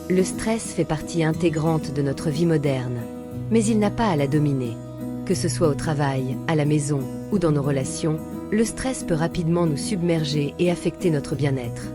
Le stress fait partie intégrante de notre vie moderne, mais il n'a pas à la dominer. Que ce soit au travail, à la maison ou dans nos relations, le stress peut rapidement nous submerger et affecter notre bien-être.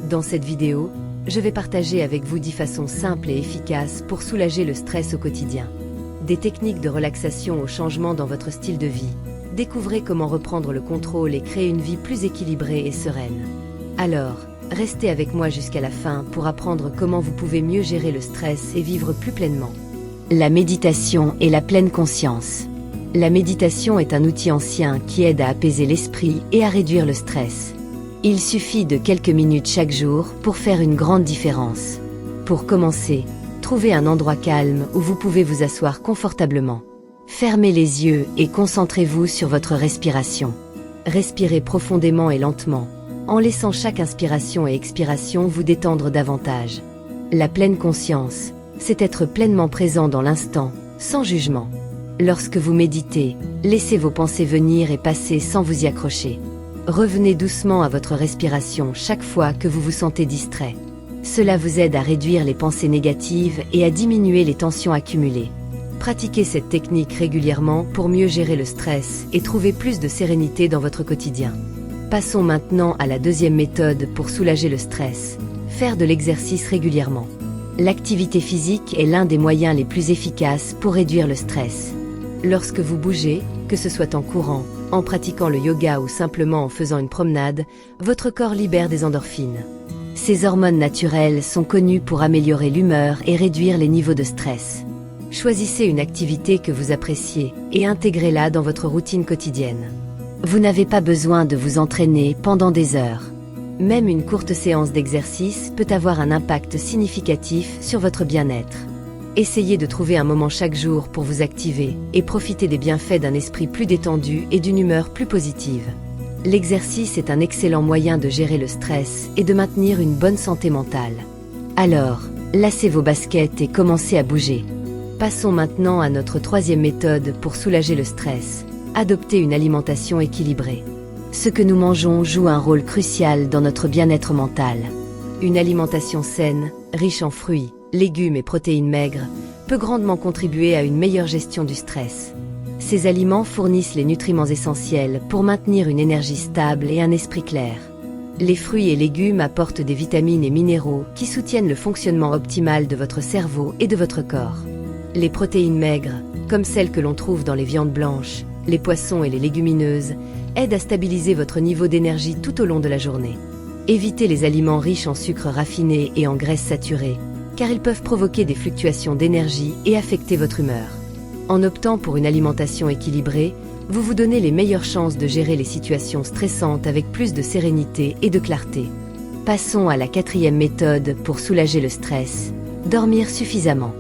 Dans cette vidéo, je vais partager avec vous 10 façons simples et efficaces pour soulager le stress au quotidien. Des techniques de relaxation au changement dans votre style de vie. Découvrez comment reprendre le contrôle et créer une vie plus équilibrée et sereine. Alors, restez avec moi jusqu'à la fin pour apprendre comment vous pouvez mieux gérer le stress et vivre plus pleinement. La méditation et la pleine conscience. La méditation est un outil ancien qui aide à apaiser l'esprit et à réduire le stress. Il suffit de quelques minutes chaque jour pour faire une grande différence. Pour commencer, trouvez un endroit calme où vous pouvez vous asseoir confortablement. Fermez les yeux et concentrez-vous sur votre respiration. Respirez profondément et lentement, en laissant chaque inspiration et expiration vous détendre davantage. La pleine conscience, c'est être pleinement présent dans l'instant, sans jugement. Lorsque vous méditez, laissez vos pensées venir et passer sans vous y accrocher. Revenez doucement à votre respiration chaque fois que vous vous sentez distrait. Cela vous aide à réduire les pensées négatives et à diminuer les tensions accumulées. Pratiquez cette technique régulièrement pour mieux gérer le stress et trouver plus de sérénité dans votre quotidien. Passons maintenant à la deuxième méthode pour soulager le stress. Faire de l'exercice régulièrement. L'activité physique est l'un des moyens les plus efficaces pour réduire le stress. Lorsque vous bougez, que ce soit en courant, en pratiquant le yoga ou simplement en faisant une promenade, votre corps libère des endorphines. Ces hormones naturelles sont connues pour améliorer l'humeur et réduire les niveaux de stress. Choisissez une activité que vous appréciez et intégrez-la dans votre routine quotidienne. Vous n'avez pas besoin de vous entraîner pendant des heures. Même une courte séance d'exercice peut avoir un impact significatif sur votre bien-être. Essayez de trouver un moment chaque jour pour vous activer et profiter des bienfaits d'un esprit plus détendu et d'une humeur plus positive. L'exercice est un excellent moyen de gérer le stress et de maintenir une bonne santé mentale. Alors, lacez vos baskets et commencez à bouger. Passons maintenant à notre troisième méthode pour soulager le stress. Adopter une alimentation équilibrée. Ce que nous mangeons joue un rôle crucial dans notre bien-être mental. Une alimentation saine, riche en fruits, légumes et protéines maigres, peut grandement contribuer à une meilleure gestion du stress. Ces aliments fournissent les nutriments essentiels pour maintenir une énergie stable et un esprit clair. Les fruits et légumes apportent des vitamines et minéraux qui soutiennent le fonctionnement optimal de votre cerveau et de votre corps. Les protéines maigres, comme celles que l'on trouve dans les viandes blanches, les poissons et les légumineuses, aident à stabiliser votre niveau d'énergie tout au long de la journée. Évitez les aliments riches en sucre raffiné et en graisses saturées, car ils peuvent provoquer des fluctuations d'énergie et affecter votre humeur. En optant pour une alimentation équilibrée, vous vous donnez les meilleures chances de gérer les situations stressantes avec plus de sérénité et de clarté. Passons à la quatrième méthode pour soulager le stress. Dormir suffisamment.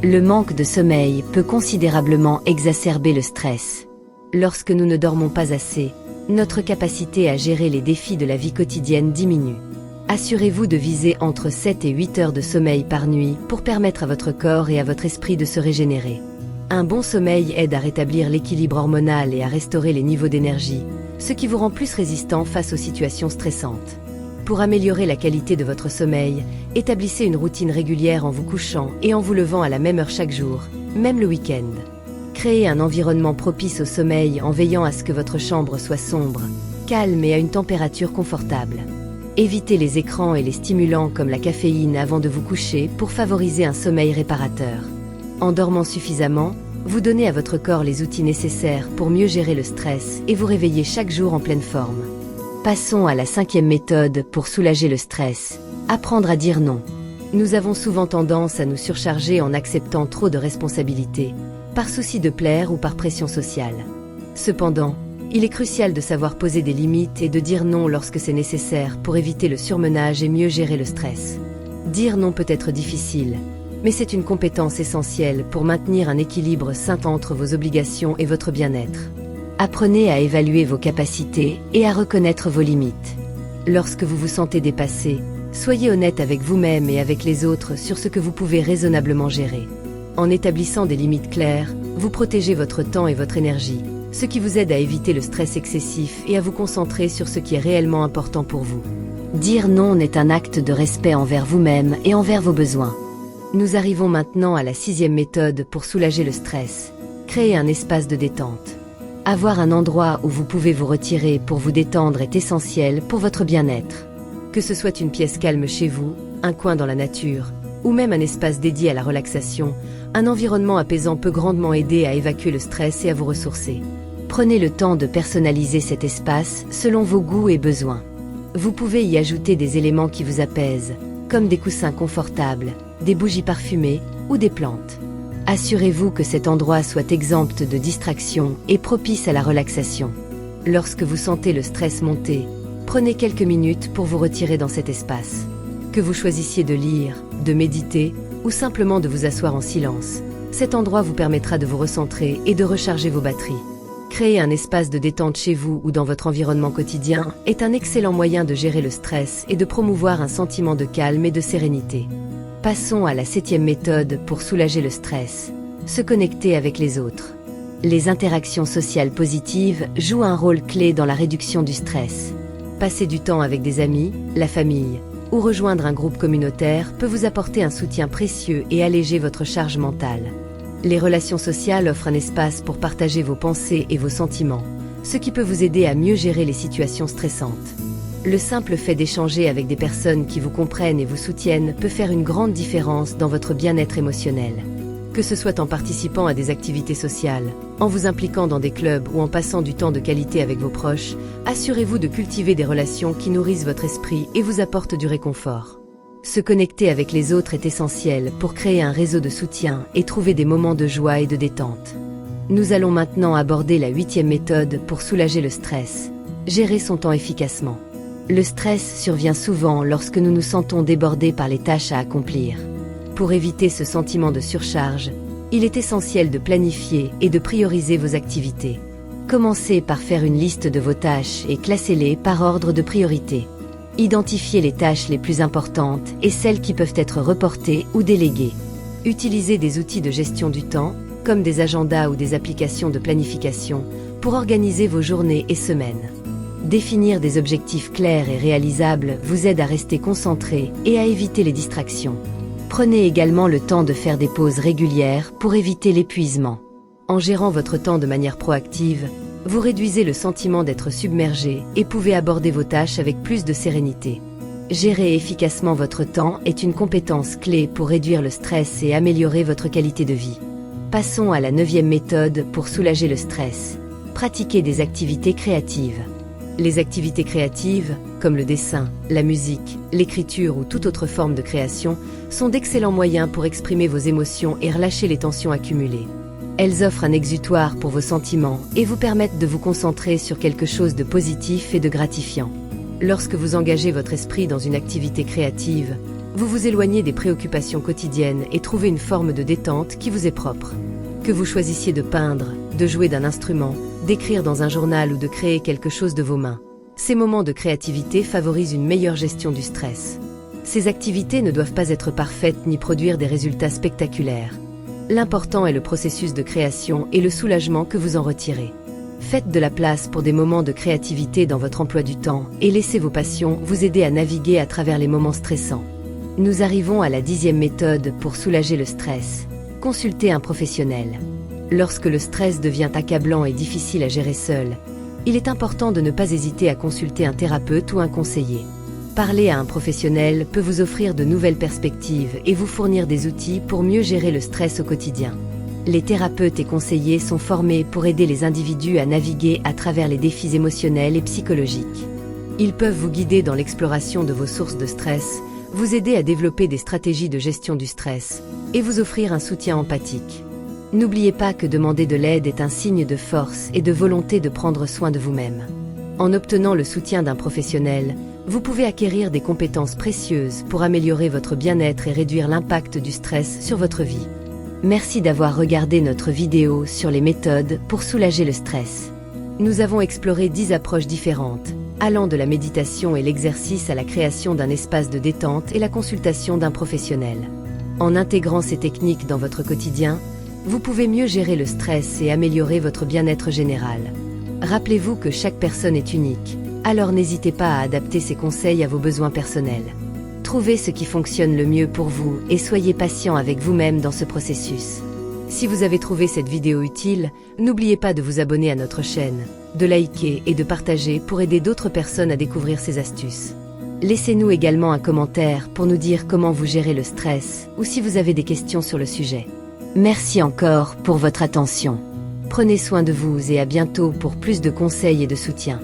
Le manque de sommeil peut considérablement exacerber le stress. Lorsque nous ne dormons pas assez, notre capacité à gérer les défis de la vie quotidienne diminue. Assurez-vous de viser entre 7 et 8 heures de sommeil par nuit pour permettre à votre corps et à votre esprit de se régénérer. Un bon sommeil aide à rétablir l'équilibre hormonal et à restaurer les niveaux d'énergie, ce qui vous rend plus résistant face aux situations stressantes. Pour améliorer la qualité de votre sommeil, établissez une routine régulière en vous couchant et en vous levant à la même heure chaque jour, même le week-end. Créez un environnement propice au sommeil en veillant à ce que votre chambre soit sombre, calme et à une température confortable. Évitez les écrans et les stimulants comme la caféine avant de vous coucher pour favoriser un sommeil réparateur. En dormant suffisamment, vous donnez à votre corps les outils nécessaires pour mieux gérer le stress et vous réveiller chaque jour en pleine forme. Passons à la cinquième méthode pour soulager le stress. Apprendre à dire non. Nous avons souvent tendance à nous surcharger en acceptant trop de responsabilités, par souci de plaire ou par pression sociale. Cependant, il est crucial de savoir poser des limites et de dire non lorsque c'est nécessaire pour éviter le surmenage et mieux gérer le stress. Dire non peut être difficile, mais c'est une compétence essentielle pour maintenir un équilibre sain entre vos obligations et votre bien-être. Apprenez à évaluer vos capacités et à reconnaître vos limites. Lorsque vous vous sentez dépassé, soyez honnête avec vous-même et avec les autres sur ce que vous pouvez raisonnablement gérer. En établissant des limites claires, vous protégez votre temps et votre énergie, ce qui vous aide à éviter le stress excessif et à vous concentrer sur ce qui est réellement important pour vous. Dire non est un acte de respect envers vous-même et envers vos besoins. Nous arrivons maintenant à la 6e méthode pour soulager le stress. Créer un espace de détente. Avoir un endroit où vous pouvez vous retirer pour vous détendre est essentiel pour votre bien-être. Que ce soit une pièce calme chez vous, un coin dans la nature, ou même un espace dédié à la relaxation, un environnement apaisant peut grandement aider à évacuer le stress et à vous ressourcer. Prenez le temps de personnaliser cet espace selon vos goûts et besoins. Vous pouvez y ajouter des éléments qui vous apaisent, comme des coussins confortables, des bougies parfumées ou des plantes. Assurez-vous que cet endroit soit exempt de distractions et propice à la relaxation. Lorsque vous sentez le stress monter, prenez quelques minutes pour vous retirer dans cet espace. Que vous choisissiez de lire, de méditer ou simplement de vous asseoir en silence, cet endroit vous permettra de vous recentrer et de recharger vos batteries. Créer un espace de détente chez vous ou dans votre environnement quotidien est un excellent moyen de gérer le stress et de promouvoir un sentiment de calme et de sérénité. Passons à la 7e méthode pour soulager le stress. Se connecter avec les autres. Les interactions sociales positives jouent un rôle clé dans la réduction du stress. Passer du temps avec des amis, la famille, ou rejoindre un groupe communautaire peut vous apporter un soutien précieux et alléger votre charge mentale. Les relations sociales offrent un espace pour partager vos pensées et vos sentiments, ce qui peut vous aider à mieux gérer les situations stressantes. Le simple fait d'échanger avec des personnes qui vous comprennent et vous soutiennent peut faire une grande différence dans votre bien-être émotionnel. Que ce soit en participant à des activités sociales, en vous impliquant dans des clubs ou en passant du temps de qualité avec vos proches, assurez-vous de cultiver des relations qui nourrissent votre esprit et vous apportent du réconfort. Se connecter avec les autres est essentiel pour créer un réseau de soutien et trouver des moments de joie et de détente. Nous allons maintenant aborder la 8e méthode pour soulager le stress. Gérer son temps efficacement. Le stress survient souvent lorsque nous nous sentons débordés par les tâches à accomplir. Pour éviter ce sentiment de surcharge, il est essentiel de planifier et de prioriser vos activités. Commencez par faire une liste de vos tâches et classez-les par ordre de priorité. Identifiez les tâches les plus importantes et celles qui peuvent être reportées ou déléguées. Utilisez des outils de gestion du temps, comme des agendas ou des applications de planification, pour organiser vos journées et semaines. Définir des objectifs clairs et réalisables vous aide à rester concentré et à éviter les distractions. Prenez également le temps de faire des pauses régulières pour éviter l'épuisement. En gérant votre temps de manière proactive, vous réduisez le sentiment d'être submergé et pouvez aborder vos tâches avec plus de sérénité. Gérer efficacement votre temps est une compétence clé pour réduire le stress et améliorer votre qualité de vie. Passons à la 9e méthode pour soulager le stress. Pratiquer des activités créatives. Les activités créatives, comme le dessin, la musique, l'écriture ou toute autre forme de création, sont d'excellents moyens pour exprimer vos émotions et relâcher les tensions accumulées. Elles offrent un exutoire pour vos sentiments et vous permettent de vous concentrer sur quelque chose de positif et de gratifiant. Lorsque vous engagez votre esprit dans une activité créative, vous vous éloignez des préoccupations quotidiennes et trouvez une forme de détente qui vous est propre. Que vous choisissiez de peindre, de jouer d'un instrument, d'écrire dans un journal ou de créer quelque chose de vos mains, ces moments de créativité favorisent une meilleure gestion du stress. Ces activités ne doivent pas être parfaites ni produire des résultats spectaculaires. L'important est le processus de création et le soulagement que vous en retirez. Faites de la place pour des moments de créativité dans votre emploi du temps et laissez vos passions vous aider à naviguer à travers les moments stressants. Nous arrivons à la 10e méthode pour soulager le stress. Consultez un professionnel. Lorsque le stress devient accablant et difficile à gérer seul, il est important de ne pas hésiter à consulter un thérapeute ou un conseiller. Parler à un professionnel peut vous offrir de nouvelles perspectives et vous fournir des outils pour mieux gérer le stress au quotidien. Les thérapeutes et conseillers sont formés pour aider les individus à naviguer à travers les défis émotionnels et psychologiques. Ils peuvent vous guider dans l'exploration de vos sources de stress, vous aider à développer des stratégies de gestion du stress et vous offrir un soutien empathique. N'oubliez pas que demander de l'aide est un signe de force et de volonté de prendre soin de vous-même. En obtenant le soutien d'un professionnel, vous pouvez acquérir des compétences précieuses pour améliorer votre bien-être et réduire l'impact du stress sur votre vie. Merci d'avoir regardé notre vidéo sur les méthodes pour soulager le stress. Nous avons exploré 10 approches différentes, allant de la méditation et l'exercice à la création d'un espace de détente et la consultation d'un professionnel. En intégrant ces techniques dans votre quotidien, vous pouvez mieux gérer le stress et améliorer votre bien-être général. Rappelez-vous que chaque personne est unique, alors n'hésitez pas à adapter ces conseils à vos besoins personnels. Trouvez ce qui fonctionne le mieux pour vous et soyez patient avec vous-même dans ce processus. Si vous avez trouvé cette vidéo utile, n'oubliez pas de vous abonner à notre chaîne, de liker et de partager pour aider d'autres personnes à découvrir ces astuces. Laissez-nous également un commentaire pour nous dire comment vous gérez le stress ou si vous avez des questions sur le sujet. Merci encore pour votre attention. Prenez soin de vous et à bientôt pour plus de conseils et de soutien.